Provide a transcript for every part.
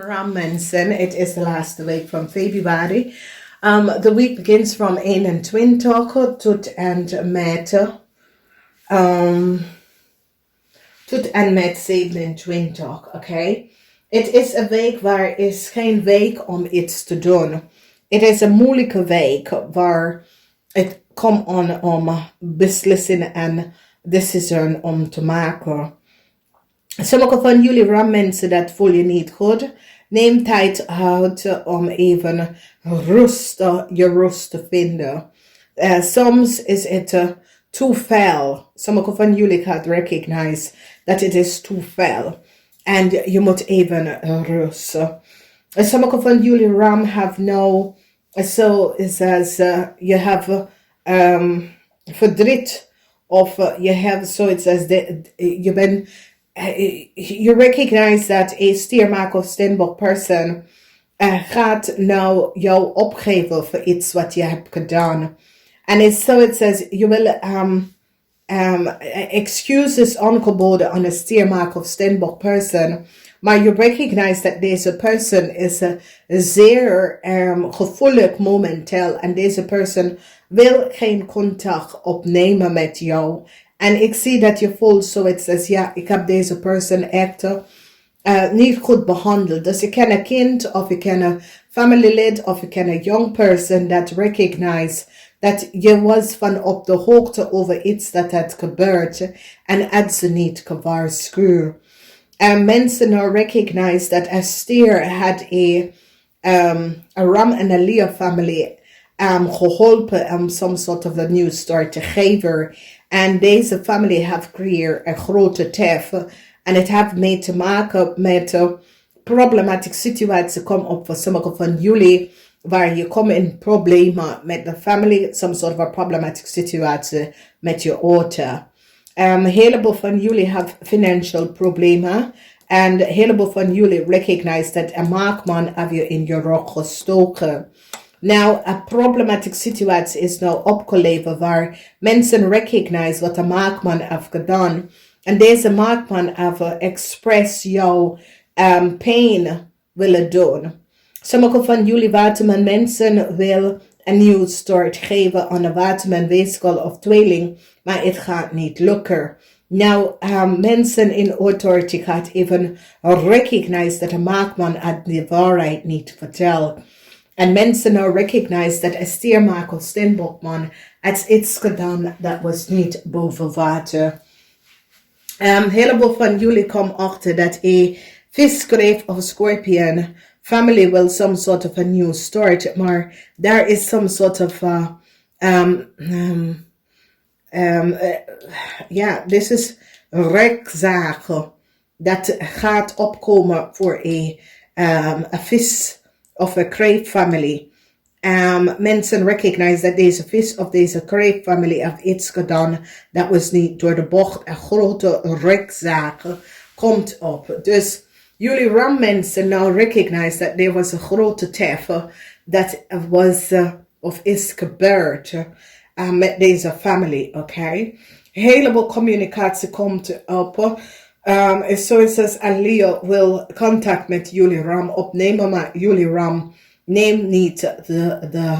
Ram mensen, it is the last week from Februari. The week begins from 21 tot en met, tot en met 27, oké? Het is een week waar is geen week om iets te doen. Het is een moeilijke week waar het komt aan om beslissingen en decisions om te maken. Sommige van jullie rammensen, dat voel je niet goed. Neem tijd uit om even je rust te vinden. Soms is het too veel. Sommige van jullie gaat recognize dat het is too veel. En je moet even rusten. Sommige van jullie ram have no, so is as you have verdriet of you have, so it's as je bent. You recognize that a stiermaker of steenbok person gaat nou jou opgeven voor iets wat je hebt gedaan. And it's so it says you will excuses aangeboden aan een stiermaker of steenbok person. Maar you recognize that deze person is zeer gevoelig momenteel. En deze person wil geen contact opnemen met jou. En ik zie dat je voelt zoiets als, ja, ik heb deze persoon echt niet goed behandeld. Dus je ken een kind, of je ken een familielid, of je ken een young person dat recognize dat je was van op de hoogte over iets dat had gebeurd en had ze niet gewaarschuwd. En mensen recognize dat Esther had een Ram en een Leah family geholpen om some sort of a new start te geven. En deze family have creëerd een grote tef. En het heeft mee te maken met problematische situaties komen op voor sommige van jullie. Waar je komt in problemen met de family. Some sort of a problematic situatie met je auto. Een heleboel van jullie have financial problemen. En een heleboel van jullie recognize dat een maakman heb je in je rug gestoken. Nou, een problematische situatie is nou opgeleverd waar mensen recognize wat de maakman heeft gedaan. En deze maakman heeft express jouw pain willen doen. Sommige van jullie waterman mensen wil een nieuwe start geven aan een waterman weeskal of tweeling, maar het gaat niet lukken. Nou, mensen in authority gaat even recognize dat de maakman het de waarheid niet vertelt. En mensen nou recognize dat een stiermaker of steenbokman het iets gedaan dat was niet boven water. Heleboel van jullie komen achter dat een visgreep of scorpion family will some sort of a new start, maar there is some sort of this is rechtszaak dat gaat opkomen voor een vis of a crave family. Mensen recognize dat deze vis of deze crave family heeft iets gedaan dat was niet door de bocht. Een grote rechtszaak komt op. Dus jullie ram mensen nou recognize dat er was een grote tef dat was of is gebeurd met deze family, oké? Heleboel communicatie komt op. Zoals Leo wil contact met jullie ram opnemen, maar jullie ram neemt niet de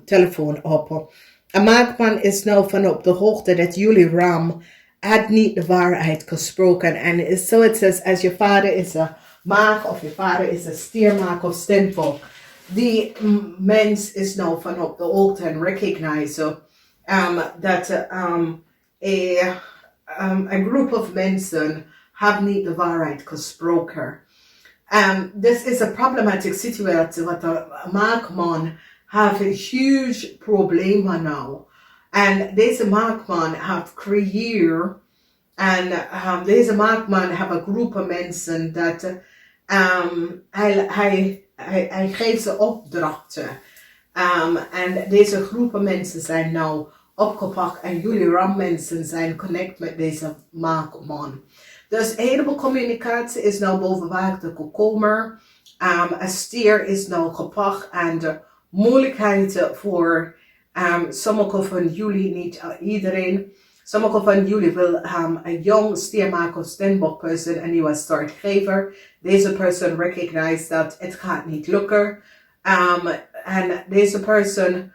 telefoon op. Een maakman is nou van op de hoogte dat jullie ram had niet de waarheid gesproken. En so it says, als je vader is een maag of je vader is een stiermaak of steenbok. Die mens is nou van op de hoogte en recognize dat een groep of mensen have niet de waarheid gesproken. This is a problematic situation wat de maakman have a huge probleem now. En deze maakman have creëerd en deze maakman have een groep van mensen dat hij geeft ze opdrachten. En deze groepen mensen zijn nou opgepakt en jullie rammensen zijn connect met deze maakman. Dus een heleboel communicatie is nou boven water gekomen. Een stier is nou gepakt en de moeilijkheden voor sommige van jullie, niet iedereen. Sommigen van jullie wil een jong stiermaker of stenbock person een nieuwe start geven. Deze person recognize dat het gaat niet lukken. En deze person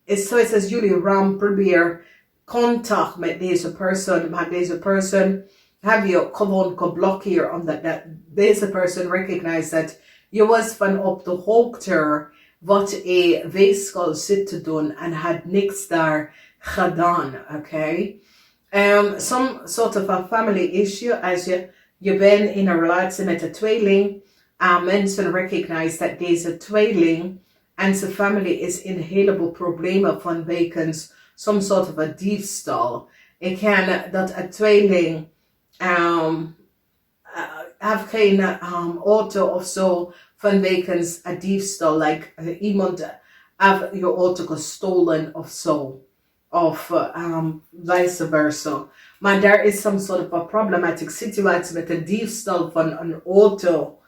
is zoals als jullie probeer contact met deze person, maar deze person heb je gewoon geblokkeerd omdat deze person recognize dat je was van op de hoogte wat een weeskal zit te doen en had niks daar gedaan, oké? Some sort of a family issue als je bent in een relatie met een tweeling. Mensen recognize dat deze tweeling en zijn family is in een heleboel problemen vanwege some sort of a diefstal. Ik ken dat een tweeling heeft geen auto of zo vanwege een diefstal. Like iemand heeft je auto gestolen of zo. Of vice versa. Maar daar is some sort of a problematic situatie met de diefstal van een auto.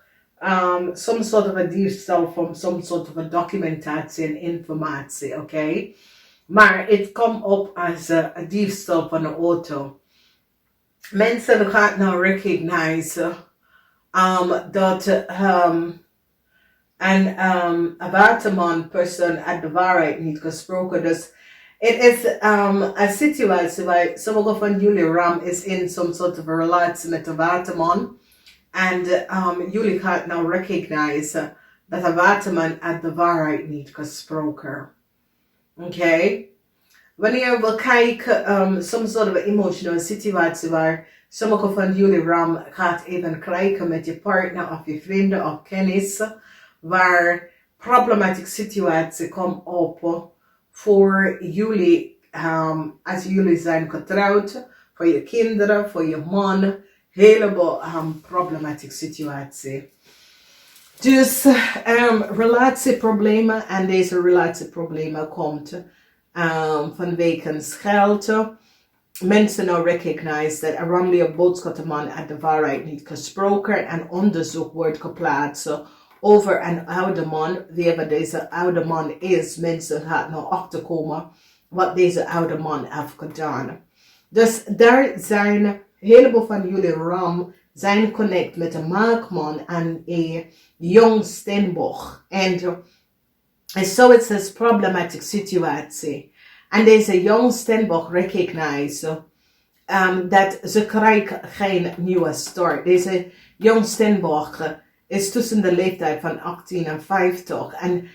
Some sort of a diefstal van some sort of a documentatie en informatie, oké? Maar het komt op als een diefstal van een auto. Mensen gaan nou recognize dat een waterman persoon uit de waarheid niet gesproken. Dus het is een situatie waar sommige van jullie is in some sort of a relatie met de waterman. En jullie gaan nou recognize dat de waterman uit de waarheid niet gesproken. Oké? Wanneer we kijken, some sort of emotional situatie waar sommige van jullie gaat even krijgen met je partner of je vrienden of kennis, waar problematische situatie komt op voor jullie, als jullie zijn getrouwd, voor je kinderen, voor je man, heleboel problematische situatie. Dus relatieproblemen en deze relatieproblemen komt vanwege geld. Mensen nou recognize dat een ramlige boodschappenman uit de waarheid niet gesproken en onderzoek wordt geplaatst over een oude man. Wie deze oude man is, mensen gaan nou achterkomen wat deze oude man heeft gedaan. Dus daar zijn een heleboel van jullie zijn connect met een maakman en een jong stenbock. En zo is het een problematische situatie. En deze jong stenbock recognize dat ze krijgen geen nieuwe start. Deze jong stenbock is tussen de leeftijd van 18 en 50. En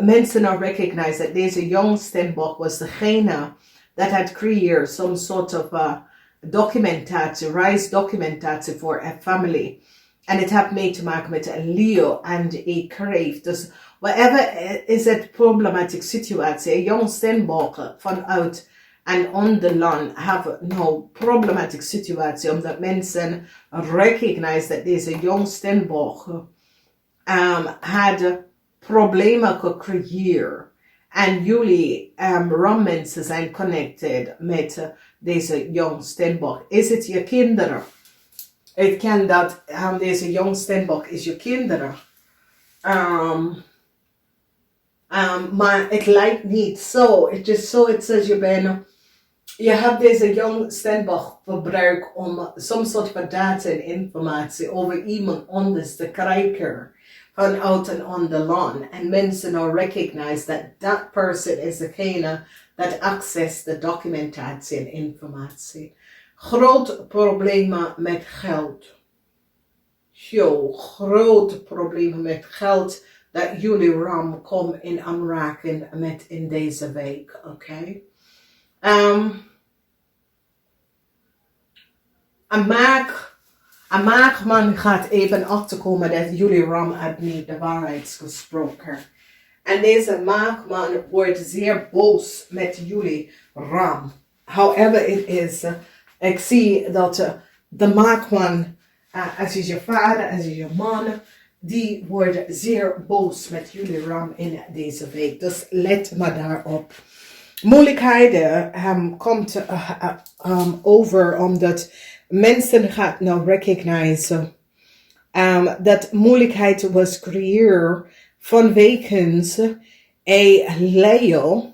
mensen nou recognize dat deze jong stenbock was degene dat had creëerd some sort of documentatie, reisdocumentatie voor een familie. En het heeft mee te maken met een Leo en een kreeft. Dus whatever is het problematische situatie, een jong stenbock vanuit en onder land hebben nou problematische situatie, omdat mensen recognize dat deze jong stenbock had problemen gecreëerd. En jullie mensen zijn connected met deze jong stenbock. Is het je kinderen? Ik ken dat deze jong stenbock is je kinderen. Maar het lijkt niet zo. Het is zo, het says je hebt deze jong stenbock gebruikt om some soort van data en informatie over iemand anders te krijgen vanuit en onder land. En mensen nou recognize dat that person is degene dat access de documentatie en informatie. Groot problemen met geld. Grote problemen met geld dat jullie komen in aanraking met in deze week, oké? Een maagman gaat even achterkomen dat jullie had niet de waarheid gesproken. En deze maagman wordt zeer boos met jullie However it is, ik zie dat de maagman, als is je vader, als is je man, die wordt zeer boos met jullie in deze week. Dus let maar daarop. Moeilijkheden komt over omdat mensen gaan nou recognize dat moeilijkheid was gecreëerd vanwege een Leo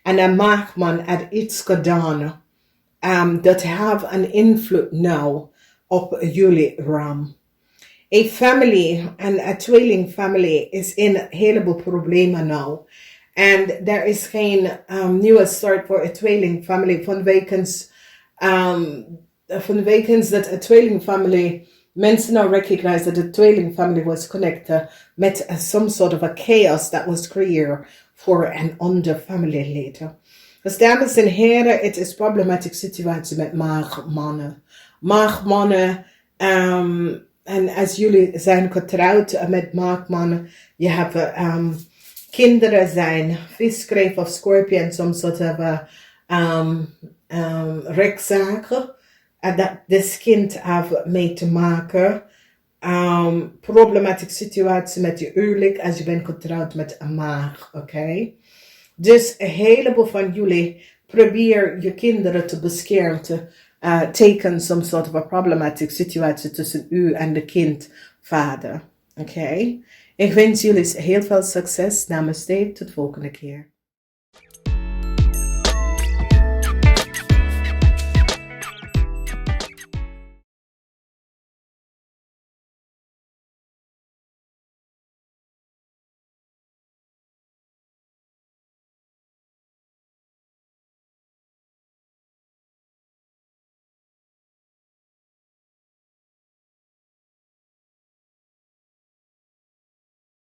en een maagman had iets gedaan dat have een invloed nou op jullie ram. Een family en een tweelingfamily is in een heleboel problemen nou. En er is geen nieuwe start voor een tweelingfamily vanwege dat een tweelingfamily mensen now recognize that the twilling family was connected met some sort of a chaos that was created for an under family later. Dus dames en heren, het is problematische situatie met maagmannen. Maagmannen, en als jullie zijn getrouwd met maagmannen, je hebt kinderen zijn viskreef of scorpion, some sort of rechtszaken. Dat dit kind heeft mee te maken. Problematische situatie met je huwelijk als je bent getrouwd met een maag, oké? Dus een heleboel van jullie probeer je kinderen te beschermen, te teken some sort of a problematic situatie tussen u en de kindvader, oké? Ik wens jullie heel veel succes. Namaste, tot de volgende keer.